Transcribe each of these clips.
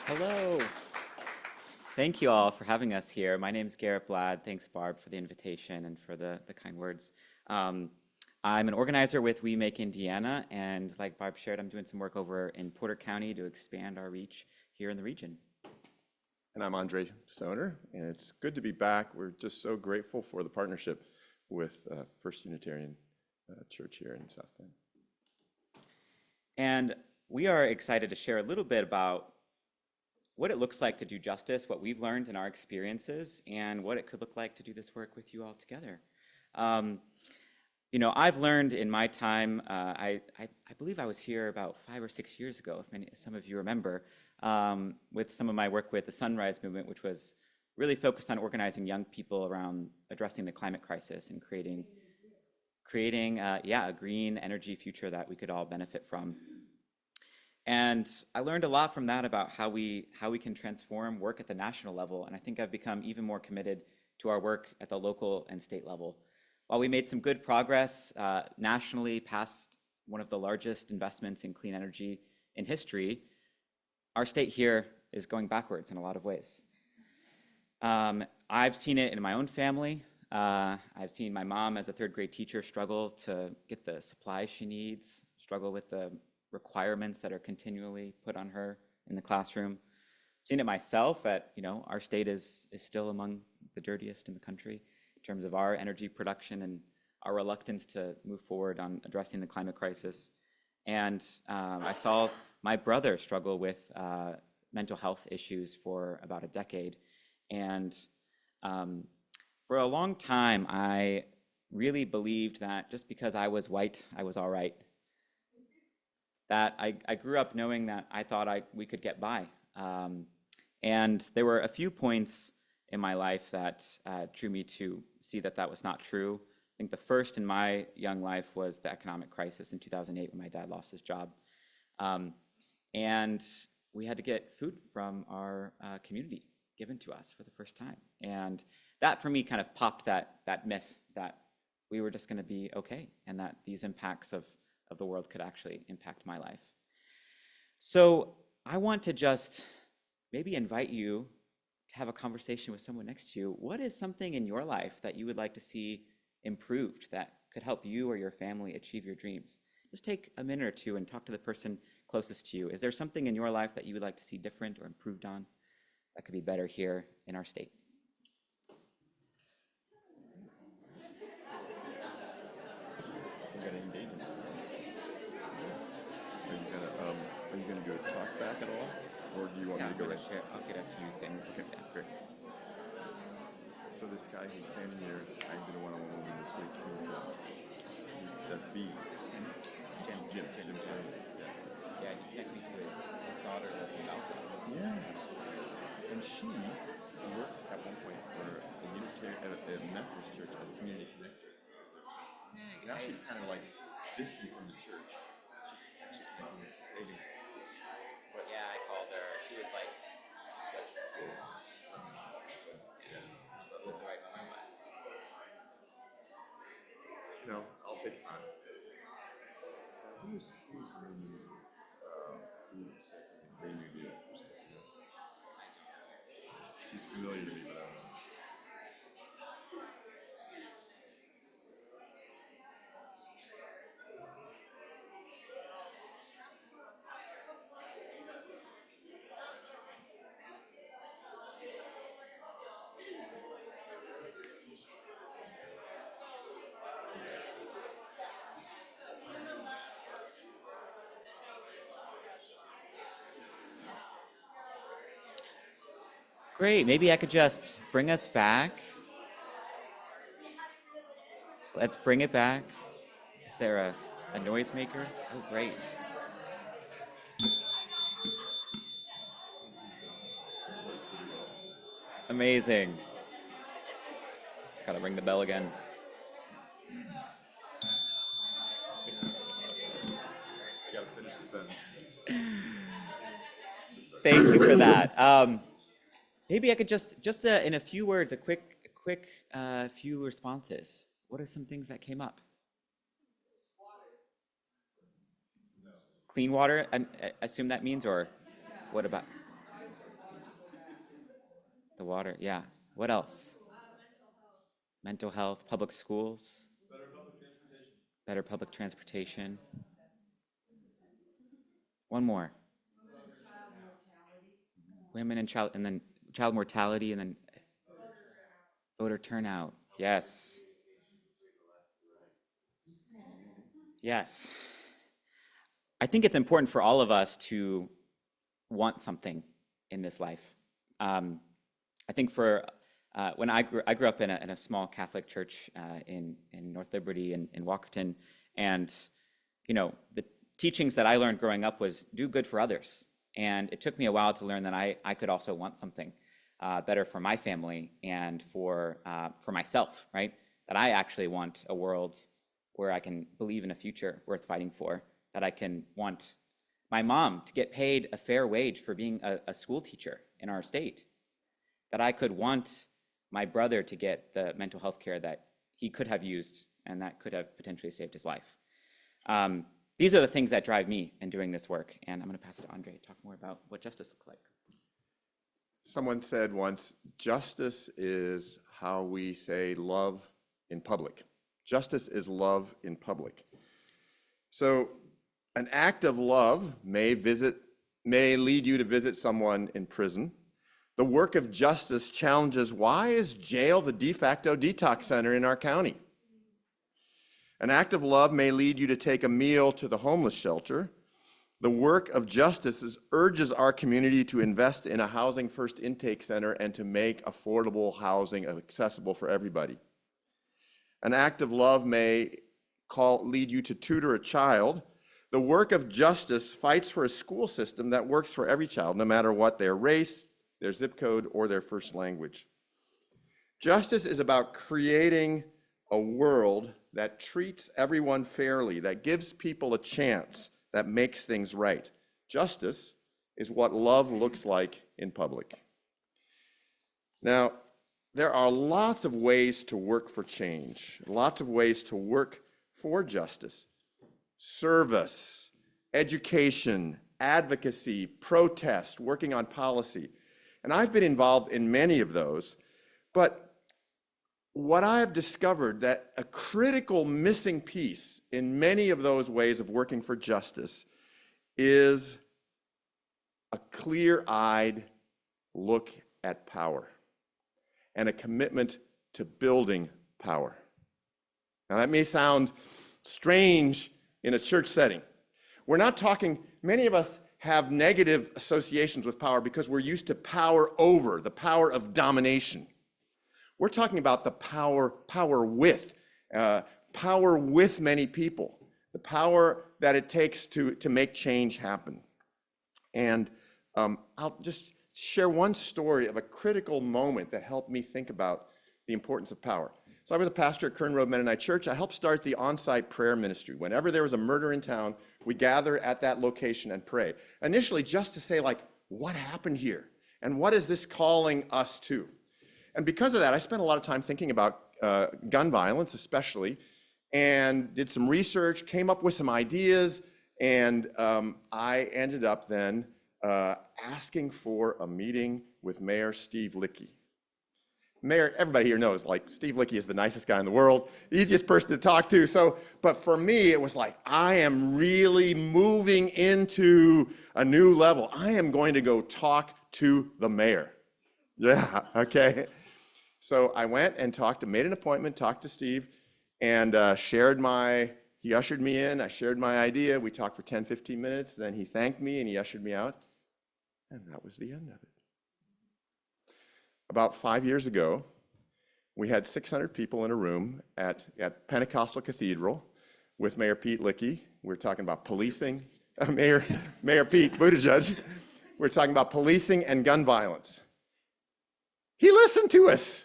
Hello. Thank you all for having us here. My name is Garrett Blad. Thanks, Barb, for the invitation and for the kind words. Um, I'm an organizer with We Make Indiana, and like Barb shared, I'm doing some work over in Porter County to expand our reach here in the region. And I'm Stoner, and it's good to be back. We're just so grateful for the partnership with First Unitarian Church here in South Bend. And we are excited to share a little bit about what it looks like to do justice, what we've learned in our experiences, and what it could look like to do this work with you all together. I've learned in my time, I believe I was here about 5 or 6 years ago, if some of you remember, with some of my work with the Sunrise Movement, which was really focused on organizing young people around addressing the climate crisis and creating a green energy future that we could all benefit from. And I learned a lot from that about how we can transform work at the national level, and I think I've become even more committed to our work at the local and state level. While we made some good progress nationally past one of the largest investments in clean energy in history, our state here is going backwards in a lot of ways. I've seen it in my own family. I've seen my mom as a third grade teacher struggle to get the supplies she needs, struggle with the requirements that are continually put on her in the classroom. I've seen it myself our state is still among the dirtiest in the country in terms of our energy production and our reluctance to move forward on addressing the climate crisis. And I saw my brother struggle with mental health issues for about a decade. And for a long time, I really believed that just because I was white, I was all right. That I grew up knowing that I thought we could get by. And there were a few points in my life that drew me to see that that was not true. I think the first in my young life was the economic crisis in 2008 when my dad lost his job. And we had to get food from our community given to us for the first time. And that for me kind of popped that myth that we were just gonna be okay and that these impacts of the world could actually impact my life. So I want to just maybe invite you to have a conversation with someone next to you. What is something in your life that you would like to see improved that could help you or your family achieve your dreams? Just take a minute or two and talk to the person closest to you. Is there something in your life that you would like to see different or improved on that could be better here in our state? Are you gonna do a talk back at all, or do you want me to go right? I'll get a few things. Okay, great. So this guy who's standing here, I did a one-on-one with him this week. He does bees. Jim. Yeah, he connected me to his daughter lives in Malcolm. Yeah. And she worked at one point for a Unitarian at a Methodist church as a community connector. Now she's kind of like distant from the church. She's amazing. But yeah, I called her. She was like, I'll take time. Who's when you who said something made you do that? She's familiar to me, but I don't know. great. Maybe I could just bring us back. Let's bring it back. Is there a noisemaker? Oh, great. Amazing. Gotta ring the bell again. I gotta finish the sentence. Thank you for that. Maybe I could just in a few words, a quick few responses. What are some things that came up? Clean water, I assume that means, or what about? The water, yeah. What else? Mental health, public schools, better public transportation. One more. Women and then child mortality, and then voter turnout. Yes. Yes. I think it's important for all of us to want something in this life. I think for when I grew up in a small Catholic church in North Liberty in Walkerton, and the teachings that I learned growing up was do good for others, and it took me a while to learn that I could also want something better for my family and for myself, right? That I actually want a world where I can believe in a future worth fighting for, that I can want my mom to get paid a fair wage for being a school teacher in our state, that I could want my brother to get the mental health care that he could have used and that could have potentially saved his life. These are the things that drive me in doing this work, and I'm going to pass it to Andre to talk more about what justice looks like. Someone said once, justice is how we say love in public. Justice is love in public. So an act of love may lead you to visit someone in prison. The work of justice challenges, why is jail the de facto detox center in our county? An act of love may lead you to take a meal to the homeless shelter. The work of justice urges our community to invest in a housing first intake center and to make affordable housing accessible for everybody. An act of love may lead you to tutor a child. The work of justice fights for a school system that works for every child, no matter what their race, their zip code, or their first language. Justice is about creating a world that treats everyone fairly, that gives people a chance, that makes things right. Justice is what love looks like in public. Now, there are lots of ways to work for change, lots of ways to work for justice. Service, education, advocacy, protest, working on policy. And I've been involved in many of those, but what I've discovered that a critical missing piece in many of those ways of working for justice is a clear-eyed look at power and a commitment to building power. Now that may sound strange in a church setting. We're not talking, many of us have negative associations with power because we're used to power over, the power of domination. We're talking about the power with many people, the power that it takes to make change happen. And I'll just share one story of a critical moment that helped me think about the importance of power. So I was a pastor at Kern Road Mennonite Church. I helped start the on-site prayer ministry. Whenever there was a murder in town, we gather at that location and pray. Initially, just to say, like, what happened here? And what is this calling us to? And because of that, I spent a lot of time thinking about gun violence, especially, and did some research, came up with some ideas, and I ended up then asking for a meeting with Mayor Steve Lickey. Mayor, everybody here knows, like, Steve Lickey is the nicest guy in the world, easiest person to talk to. So, but for me, it was like, I am really moving into a new level. I am going to go talk to the mayor. Yeah, okay. So I went and made an appointment, talked to Steve, and he ushered me in, I shared my idea. We talked for 10, 15 minutes, then he thanked me and he ushered me out, and that was the end of it. About 5 years ago, we had 600 people in a room at Pentecostal Cathedral with Mayor Pete Lickey. We were talking about policing, Mayor Pete Buttigieg. We were talking about policing and gun violence. He listened to us,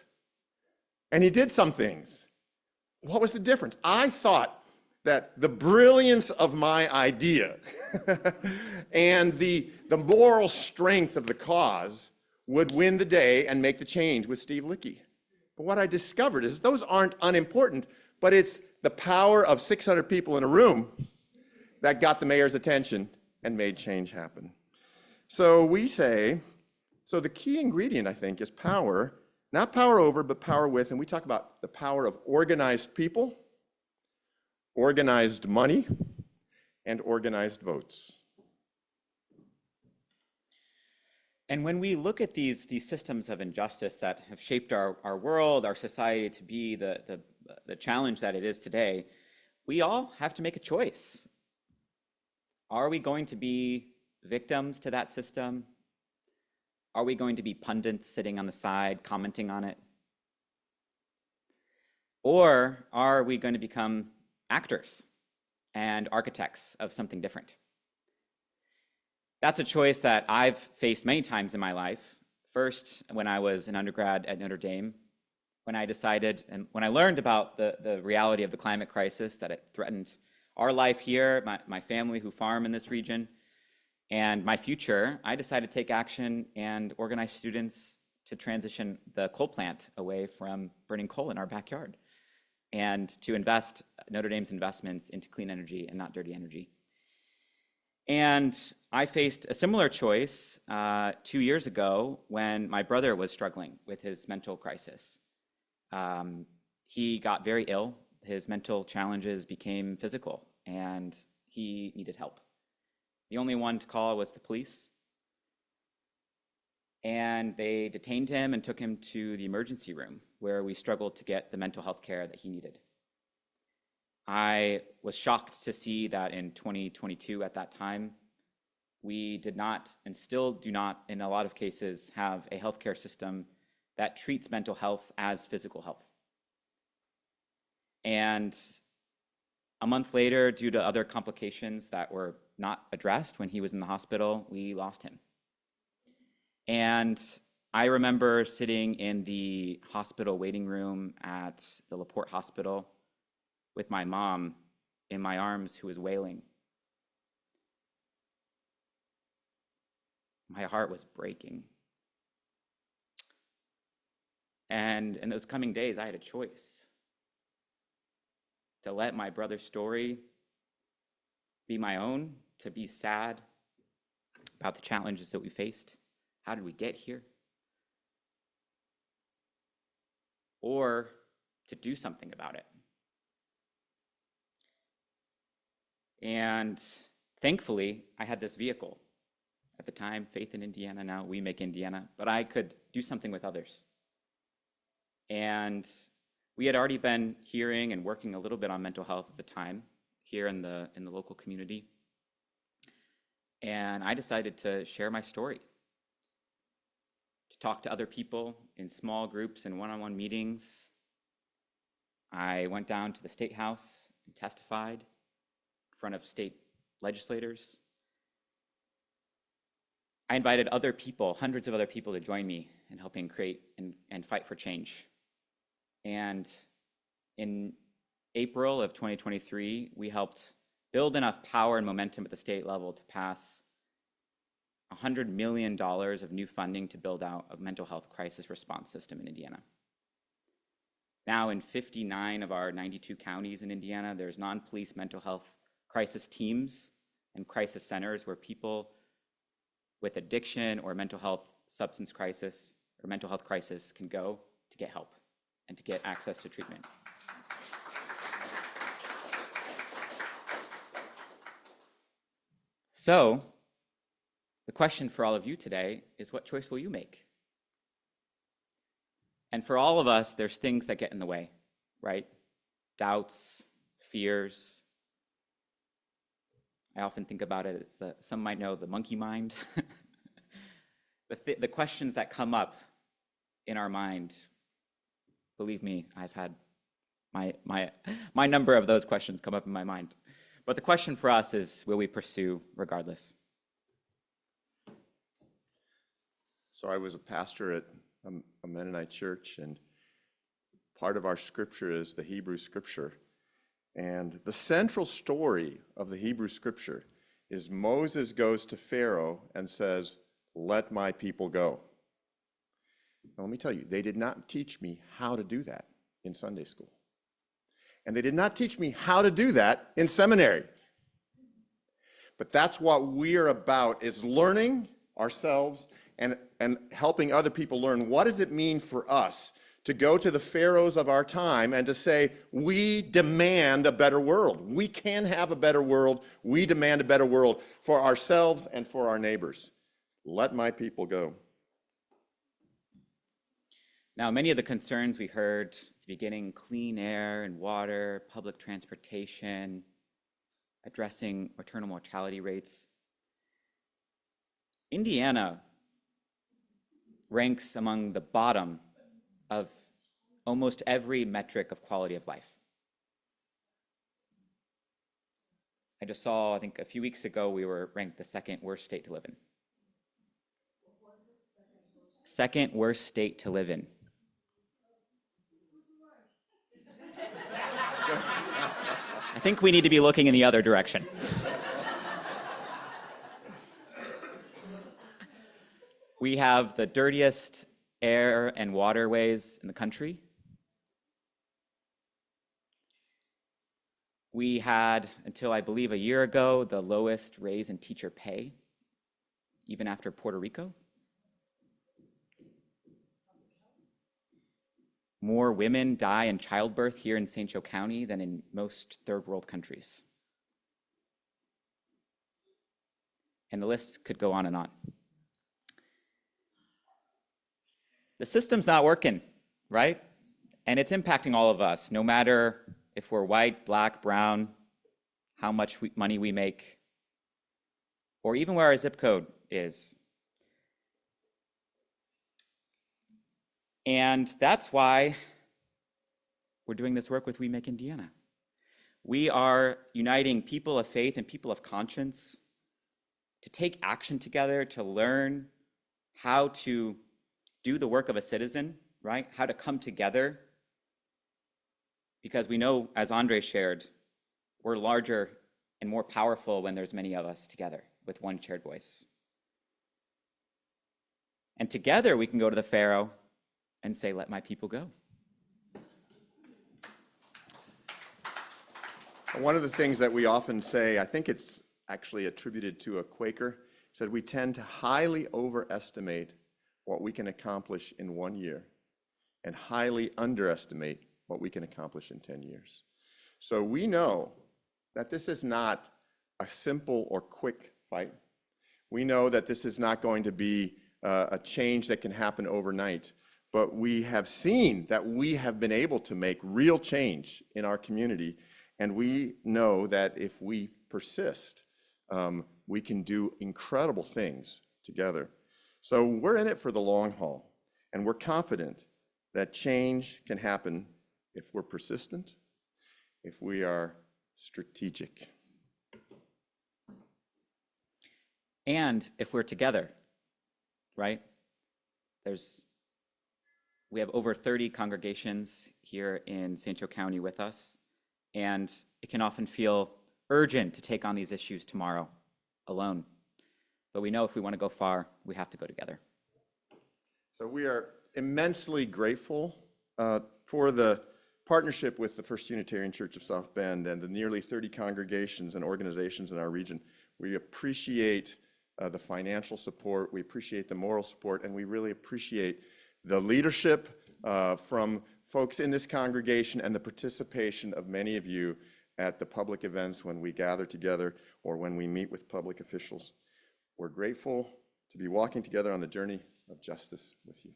and he did some things. What was the difference? I thought that the brilliance of my idea and the moral strength of the cause would win the day and make the change with Steve Lickey. But what I discovered is those aren't unimportant, but it's the power of 600 people in a room that got the mayor's attention and made change happen. So we say So the key ingredient, I think, is power, not power over, but power with. And we talk about the power of organized people, organized money, and organized votes. And when we look at these systems of injustice that have shaped our world, our society to be the challenge that it is today, we all have to make a choice. Are we going to be victims to that system? Are we going to be pundits sitting on the side commenting on it? Or are we going to become actors and architects of something different? That's a choice that I've faced many times in my life. First, when I was an undergrad at Notre Dame, when I decided and when I learned about the reality of the climate crisis, that it threatened our life here, my family who farm in this region, and my future, I decided to take action and organize students to transition the coal plant away from burning coal in our backyard and to invest Notre Dame's investments into clean energy and not dirty energy. And I faced a similar choice 2 years ago when my brother was struggling with his mental crisis. He got very ill. His mental challenges became physical, and he needed help. The only one to call was the police. And they detained him and took him to the emergency room, where we struggled to get the mental health care that he needed. I was shocked to see that in 2022, at that time, we did not, and still do not, in a lot of cases, have a healthcare system that treats mental health as physical health. And a month later, due to other complications that were not addressed when he was in the hospital, we lost him. And I remember sitting in the hospital waiting room at the LaPorte Hospital with my mom in my arms, who was wailing. My heart was breaking. And in those coming days, I had a choice to let my brother's story be my own, to be sad about the challenges that we faced. How did we get here? Or to do something about it. And thankfully, I had this vehicle. At the time, Faith in Indiana, now We Make Indiana, but I could do something with others. And we had already been hearing and working a little bit on mental health at the time here in the local community. And I decided to share my story, to talk to other people in small groups and one-on-one meetings. I went down to the State House and testified in front of state legislators. I invited other people, hundreds of other people, to join me in helping create and fight for change. And in April of 2023, we helped build enough power and momentum at the state level to pass $100 million of new funding to build out a mental health crisis response system in Indiana. Now in 59 of our 92 counties in Indiana, there's non-police mental health crisis teams and crisis centers where people with addiction or mental health substance crisis or mental health crisis can go to get help and to get access to treatment. So, the question for all of you today is, what choice will you make? And for all of us, there's things that get in the way, right? Doubts, fears. I often think about it, some might know the monkey mind. The questions that come up in our mind, believe me, I've had my number of those questions come up in my mind. But the question for us is, will we pursue regardless? So I was a pastor at a Mennonite church, and part of our scripture is the Hebrew scripture. And the central story of the Hebrew scripture is Moses goes to Pharaoh and says, "Let my people go." Now, let me tell you, they did not teach me how to do that in Sunday school. And they did not teach me how to do that in seminary. But that's what we're about, is learning ourselves and helping other people learn what does it mean for us to go to the pharaohs of our time and to say, we demand a better world. We can have a better world. We demand a better world for ourselves and for our neighbors. Let my people go. Now, many of the concerns we heard at the beginning, clean air and water, public transportation, addressing maternal mortality rates. Indiana ranks among the bottom of almost every metric of quality of life. I just saw, I think a few weeks ago, we were ranked the second worst state to live in. Second worst state to live in. I think we need to be looking in the other direction. We have the dirtiest air and waterways in the country. We had, until I believe a year ago, the lowest raise in teacher pay, even after Puerto Rico. More women die in childbirth here in St. Joe County than in most third world countries. And the list could go on and on. The system's not working, right? And it's impacting all of us, no matter if we're white, black, brown, how much money we make, or even where our zip code is. And that's why we're doing this work with We Make Indiana. We are uniting people of faith and people of conscience to take action together, to learn how to do the work of a citizen, right? How to come together. Because we know, as Andre shared, we're larger and more powerful when there's many of us together with one shared voice. And together we can go to the Pharaoh and say, let my people go. One of the things that we often say, I think it's actually attributed to a Quaker, said we tend to highly overestimate what we can accomplish in 1 year and highly underestimate what we can accomplish in 10 years. So we know that this is not a simple or quick fight. We know that this is not going to be a change that can happen overnight, but we have seen that we have been able to make real change in our community, and we know that if we persist, we can do incredible things together. So we're in it for the long haul, and we're confident that change can happen if we're persistent, if we are strategic. And if we're together, right? We have over 30 congregations here in St. Joe County with us, and it can often feel urgent to take on these issues tomorrow alone. But we know if we want to go far, we have to go together. So we are immensely grateful for the partnership with the First Unitarian Church of South Bend and the nearly 30 congregations and organizations in our region. We appreciate the financial support, we appreciate the moral support, and we really appreciate the leadership from folks in this congregation and the participation of many of you at the public events when we gather together or when we meet with public officials. We're grateful to be walking together on the journey of justice with you.